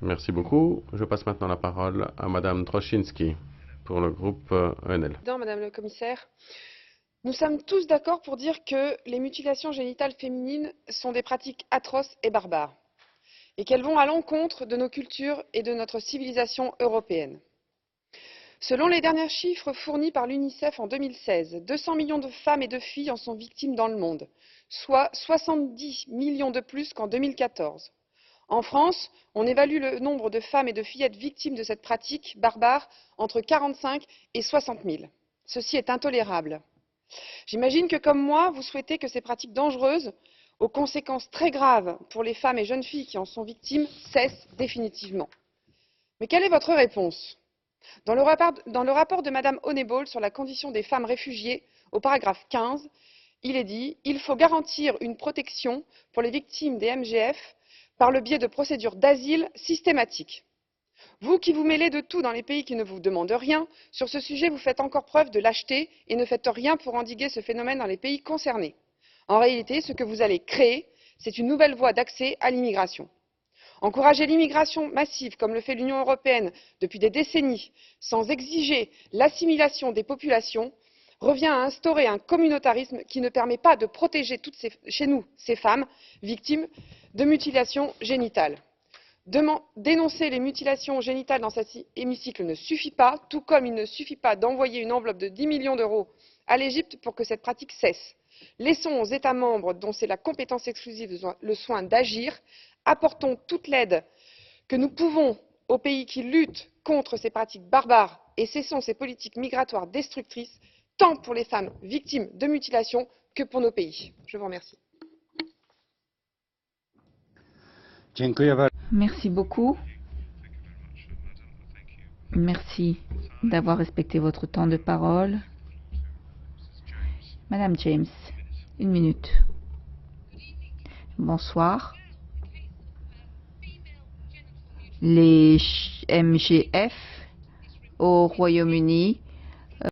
Merci beaucoup. Je passe maintenant la parole à Madame Troszczynski pour le groupe ENL. Madame le commissaire, nous sommes tous d'accord pour dire que les mutilations génitales féminines sont des pratiques atroces et barbares, et qu'elles vont à l'encontre de nos cultures et de notre civilisation européenne. Selon les derniers chiffres fournis par l'UNICEF en 2016, 200 millions de femmes et de filles en sont victimes dans le monde, soit 70 millions de plus qu'en 2014. En France, on évalue le nombre de femmes et de fillettes victimes de cette pratique barbare entre 45 et 60 000. Ceci est intolérable. J'imagine que, comme moi, vous souhaitez que ces pratiques dangereuses, aux conséquences très graves pour les femmes et jeunes filles qui en sont victimes, cessent définitivement. Mais quelle est votre réponse? Dans le rapport de Madame Honeyball sur la condition des femmes réfugiées, au paragraphe 15, il est dit « Il faut garantir une protection pour les victimes des MGF par le biais de procédures d'asile systématiques. » Vous qui vous mêlez de tout dans les pays qui ne vous demandent rien, sur ce sujet vous faites encore preuve de lâcheté et ne faites rien pour endiguer ce phénomène dans les pays concernés. En réalité, ce que vous allez créer, c'est une nouvelle voie d'accès à l'immigration. Encourager l'immigration massive, comme le fait l'Union européenne depuis des décennies, sans exiger l'assimilation des populations, revient à instaurer un communautarisme qui ne permet pas de protéger chez nous ces femmes victimes de mutilations génitales. Dénoncer les mutilations génitales dans cet hémicycle ne suffit pas, tout comme il ne suffit pas d'envoyer une enveloppe de 10 millions d'euros à l'Égypte pour que cette pratique cesse. Laissons aux États membres dont c'est la compétence exclusive le soin d'agir, apportons toute l'aide que nous pouvons aux pays qui luttent contre ces pratiques barbares et cessons ces politiques migratoires destructrices, tant pour les femmes victimes de mutilations que pour nos pays. Je vous remercie. Merci beaucoup. Merci d'avoir respecté votre temps de parole. Madame James, 1 minute. Bonsoir. Les MGF au Royaume-Uni